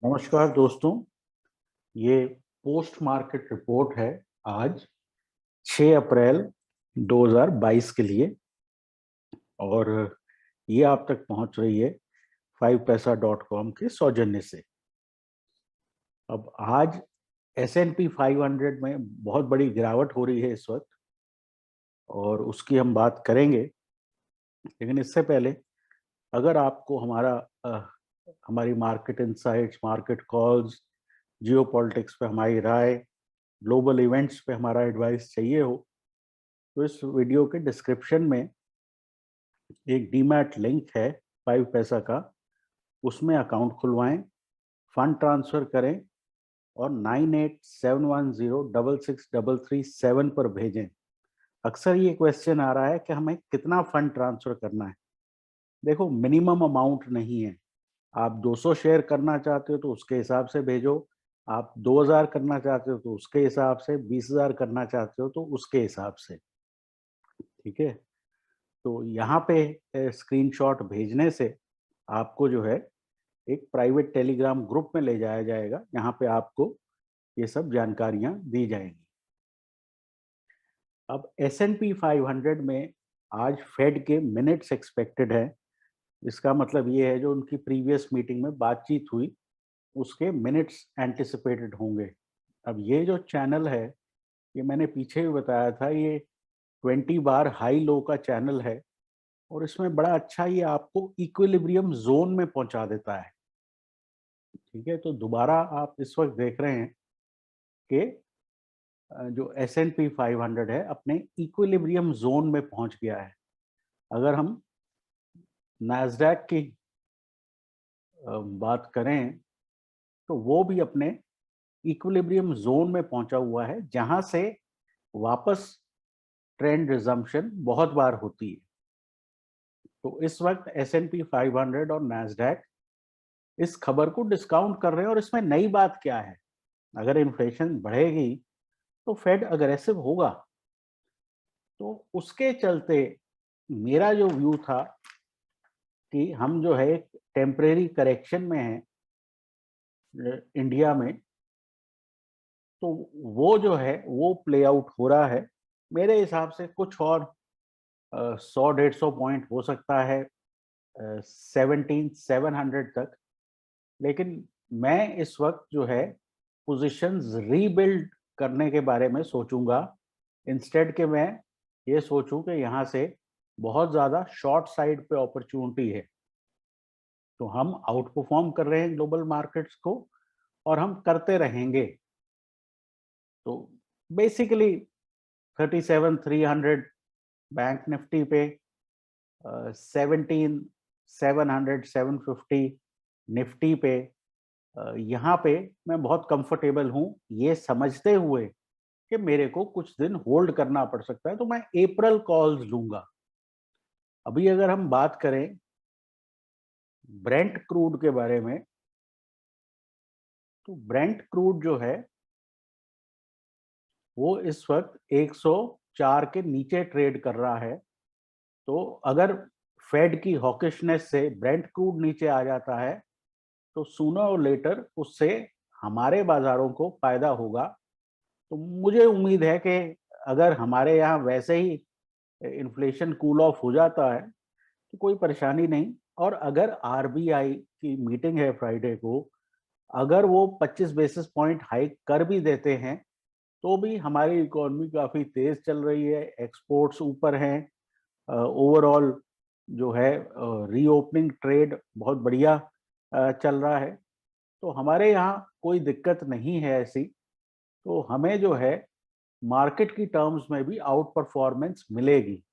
नमस्कार दोस्तों, ये पोस्ट मार्केट रिपोर्ट है आज 6 अप्रैल 2022 के लिए और ये आप तक पहुंच रही है 5paisa.com के सौजन्य से। अब आज S&P 500 में बहुत बड़ी गिरावट हो रही है इस वक्त और उसकी हम बात करेंगे, लेकिन इससे पहले अगर आपको हमारी market insights, market calls, geopolitics पे हमारी राय, ग्लोबल इवेंट्स पे हमारा एडवाइस चाहिए हो तो इस वीडियो के डिस्क्रिप्शन में एक डीमैट लिंक है 5 पैसा का, उसमें अकाउंट खुलवाएं, फंड ट्रांसफर करें और 9871066337 पर भेजें। अक्सर ये क्वेश्चन आ रहा है कि हमें कितना फंड ट्रांसफर करना है। देखो, मिनिमम अमाउंट नहीं है। आप 200 शेयर करना चाहते हो तो उसके हिसाब से भेजो, आप 2000 करना चाहते हो तो उसके हिसाब से, 20,000 करना चाहते हो तो उसके हिसाब से। ठीक है, तो यहाँ पे स्क्रीनशॉट भेजने से आपको जो है एक प्राइवेट टेलीग्राम ग्रुप में ले जाया जाएगा, यहाँ पे आपको ये सब जानकारियां दी जाएंगी। अब S&P 500 में आज फेड के मिनट्स एक्सपेक्टेड है। इसका मतलब ये है जो उनकी प्रीवियस मीटिंग में बातचीत हुई उसके मिनट्स एंटिसिपेटेड होंगे। अब ये जो चैनल है, ये मैंने पीछे भी बताया था, ये 20 बार हाई लो का चैनल है और इसमें बड़ा अच्छा ये आपको इक्विलिब्रियम जोन में पहुंचा देता है। ठीक है, तो दोबारा आप इस वक्त देख रहे हैं कि जो S&P 500 है अपने इक्विलिब्रियम जोन में पहुंच गया है। अगर हम नैस्डैक की बात करें तो वो भी अपने इक्विलिब्रियम जोन में पहुंचा हुआ है, जहां से वापस ट्रेंड रिजम्पशन बहुत बार होती है। तो इस वक्त S&P 500 और नैस्डैक इस खबर को डिस्काउंट कर रहे हैं और इसमें नई बात क्या है? अगर इन्फ्लेशन बढ़ेगी तो फेड अग्रेसिव होगा। तो उसके चलते मेरा जो व्यू था कि हम जो है एक टेम्परेरी करेक्शन में हैं इंडिया में, तो वो जो है वो प्ले आउट हो रहा है। मेरे हिसाब से कुछ और 100-150 पॉइंट हो सकता है 17,700 तक, लेकिन मैं इस वक्त जो है पोजीशंस रीबिल्ड करने के बारे में सोचूंगा, इंस्टेड के मैं ये सोचूं कि यहाँ से बहुत ज़्यादा शॉर्ट साइड पे अपॉर्चुनिटी है। तो हम आउट परफॉर्म कर रहे हैं ग्लोबल मार्केट्स को और हम करते रहेंगे। तो बेसिकली 37,300 बैंक निफ्टी पे, 17,700 750 निफ्टी पे, यहाँ पे मैं बहुत कंफर्टेबल हूँ, ये समझते हुए कि मेरे को कुछ दिन होल्ड करना पड़ सकता है, तो मैं अप्रैल कॉल्स लूंगा। अभी अगर हम बात करें ब्रेंट क्रूड के बारे में, तो ब्रेंट क्रूड जो है वो इस वक्त 104 के नीचे ट्रेड कर रहा है। तो अगर फेड की हॉकिशनेस से ब्रेंट क्रूड नीचे आ जाता है तो सूनर और लेटर उससे हमारे बाजारों को फायदा होगा। तो मुझे उम्मीद है कि अगर हमारे यहाँ वैसे ही इन्फ्लेशन कूल ऑफ हो जाता है तो कोई परेशानी नहीं। और अगर आरबीआई की मीटिंग है फ्राइडे को, अगर वो 25 बेसिस पॉइंट हाइक कर भी देते हैं तो भी हमारी इकोनॉमी काफ़ी तेज़ चल रही है, एक्सपोर्ट्स ऊपर हैं, ओवरऑल जो है रीओपनिंग ट्रेड बहुत बढ़िया चल रहा है। तो हमारे यहाँ कोई दिक्कत नहीं है ऐसी। तो हमें जो है मार्केट की टर्म्स में भी आउट परफॉर्मेंस मिलेगी।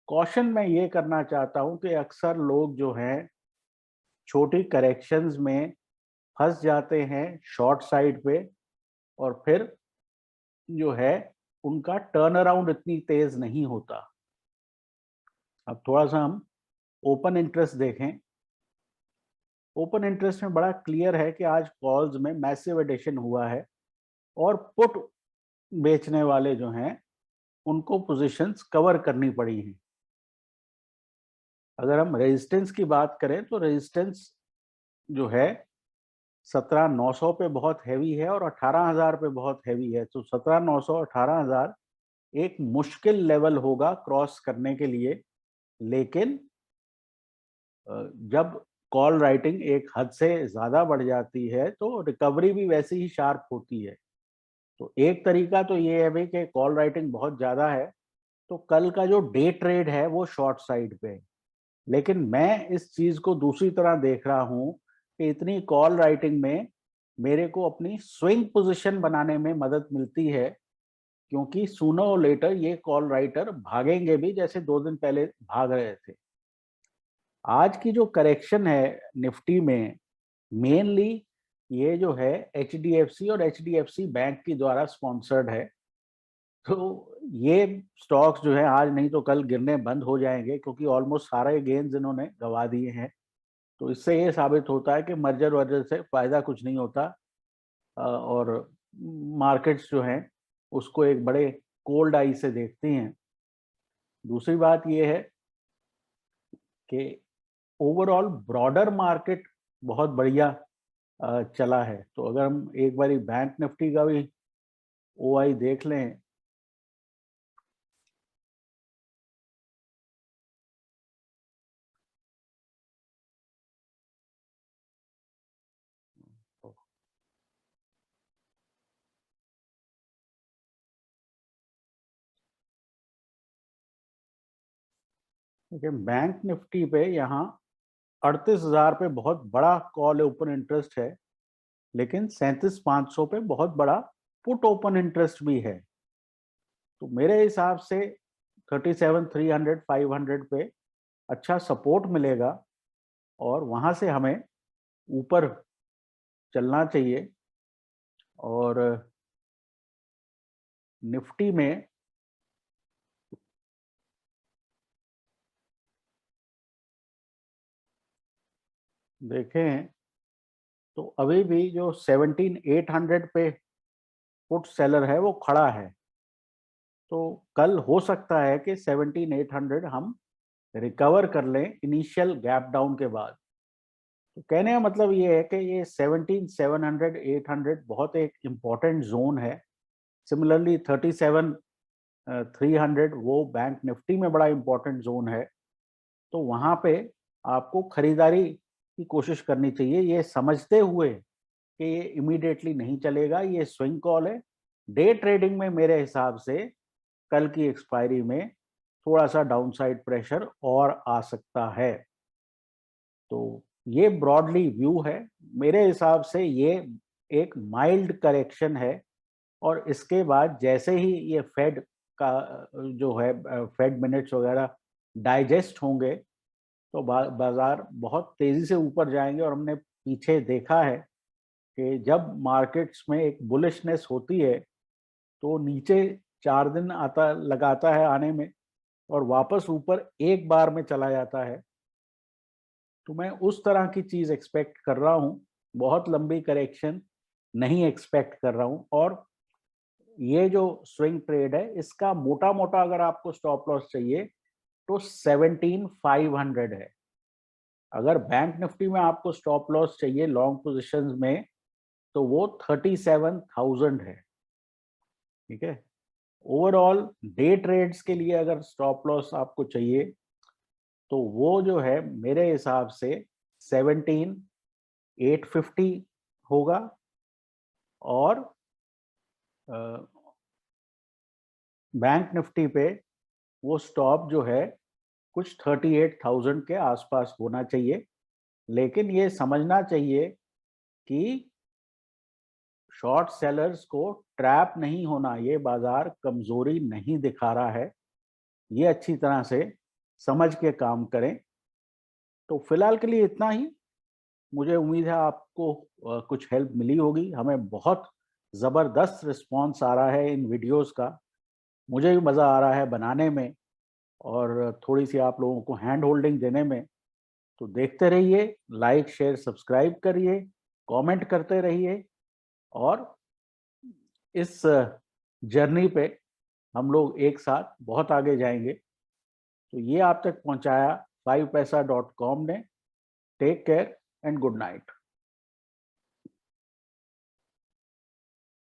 कॉशन मैं ये करना चाहता हूँ कि अक्सर लोग जो हैं छोटी करेक्शंस में फंस जाते हैं शॉर्ट साइड पे, और फिर जो है उनका टर्न अराउंड इतनी तेज नहीं होता। अब थोड़ा सा हम ओपन इंटरेस्ट देखें। ओपन इंटरेस्ट में बड़ा क्लियर है कि आज कॉल्स में मैसिव एडिशन हुआ है और पुट बेचने वाले जो हैं उनको पोजीशंस कवर करनी पड़ी हैं। अगर हम रेजिस्टेंस की बात करें तो रेजिस्टेंस जो है 17,900 पे बहुत हैवी है और 18,000 पे बहुत हैवी है। तो 17,900 18,000 एक मुश्किल लेवल होगा क्रॉस करने के लिए। लेकिन जब कॉल राइटिंग एक हद से ज्यादा बढ़ जाती है तो रिकवरी भी वैसी ही शार्प होती है। तो एक तरीका तो ये है भाई कि कॉल राइटिंग बहुत ज्यादा है तो कल का जो डे ट्रेड है वो शॉर्ट साइड पे है। लेकिन मैं इस चीज को दूसरी तरह देख रहा हूं कि इतनी कॉल राइटिंग में मेरे को अपनी स्विंग पोजीशन बनाने में मदद मिलती है, क्योंकि सूनर और लेटर ये कॉल राइटर भागेंगे भी जैसे 2 दिन पहले भाग रहे थे। आज की जो करेक्शन है निफ्टी में, मेनली ये जो है एचडीएफसी और एचडीएफसी बैंक की द्वारा स्पॉन्सर्ड है। तो ये स्टॉक्स जो है आज नहीं तो कल गिरने बंद हो जाएंगे, क्योंकि ऑलमोस्ट सारे गेन्स इन्होंने गवा दिए हैं। तो इससे ये साबित होता है कि मर्जर वर्जर से फायदा कुछ नहीं होता, और मार्केट्स जो हैं उसको एक बड़े कोल्ड आई से देखती हैं। दूसरी बात ये है कि ओवरऑल ब्रॉडर मार्केट बहुत बढ़िया चला है। तो अगर हम एक बारी बैंक निफ्टी का भी ओआई देख लें, देखिए बैंक निफ्टी पे यहाँ 38,000 पे बहुत बड़ा कॉल ओपन इंटरेस्ट है, लेकिन 37,500 पे बहुत बड़ा पुट ओपन इंटरेस्ट भी है। तो मेरे हिसाब से 37,300 500 पे अच्छा सपोर्ट मिलेगा और वहां से हमें ऊपर चलना चाहिए। और निफ्टी में देखें तो अभी भी जो 17,800 पे पुट सेलर है वो खड़ा है। तो कल हो सकता है कि 17,800 हम रिकवर कर लें इनिशियल गैप डाउन के बाद। तो कहने का मतलब ये है कि ये 17,700 800 बहुत एक इम्पॉर्टेंट जोन है। सिमिलरली 37,300 वो बैंक निफ्टी में बड़ा इम्पोर्टेंट जोन है। तो वहां पे आपको खरीदारी की कोशिश करनी चाहिए, ये समझते हुए कि ये इमीडिएटली नहीं चलेगा, ये स्विंग कॉल है। डे ट्रेडिंग में मेरे हिसाब से कल की एक्सपायरी में थोड़ा सा डाउनसाइड प्रेशर और आ सकता है। तो ये ब्रॉडली व्यू है। मेरे हिसाब से ये एक माइल्ड करेक्शन है और इसके बाद जैसे ही ये फेड का जो है फेड मिनट्स वगैरह डाइजेस्ट होंगे तो बाजार बहुत तेजी से ऊपर जाएंगे। और हमने पीछे देखा है कि जब मार्केट्स में एक बुलिशनेस होती है तो नीचे 4 दिन आता लगाता है आने में और वापस ऊपर एक बार में चला जाता है। तो मैं उस तरह की चीज एक्सपेक्ट कर रहा हूँ, बहुत लंबी करेक्शन नहीं एक्सपेक्ट कर रहा हूँ। और ये जो स्विंग ट्रेड है इसका मोटा मोटा अगर आपको स्टॉप लॉस चाहिए तो 17,500 है। अगर बैंक निफ्टी में आपको स्टॉप लॉस चाहिए लॉन्ग पोजीशंस में तो वो 37,000 है। ठीक है, ओवरऑल डे ट्रेड्स के लिए अगर स्टॉप लॉस आपको चाहिए तो वो जो है मेरे हिसाब से 17,850 होगा। और बैंक निफ्टी पे वो स्टॉप जो है कुछ 38,000 के आसपास होना चाहिए। लेकिन ये समझना चाहिए कि शॉर्ट सेलर्स को ट्रैप नहीं होना, ये बाजार कमजोरी नहीं दिखा रहा है, ये अच्छी तरह से समझ के काम करें। तो फिलहाल के लिए इतना ही। मुझे उम्मीद है आपको कुछ हेल्प मिली होगी। हमें बहुत ज़बरदस्त रिस्पांस आ रहा है इन वीडियोस का, मुझे भी मज़ा आ रहा है बनाने में और थोड़ी सी आप लोगों को हैंड होल्डिंग देने में। तो देखते रहिए, लाइक शेयर सब्सक्राइब करिए, कमेंट करते रहिए और इस जर्नी पे हम लोग एक साथ बहुत आगे जाएंगे। तो ये आप तक पहुंचाया 5paisa.com ने। Take care and good night.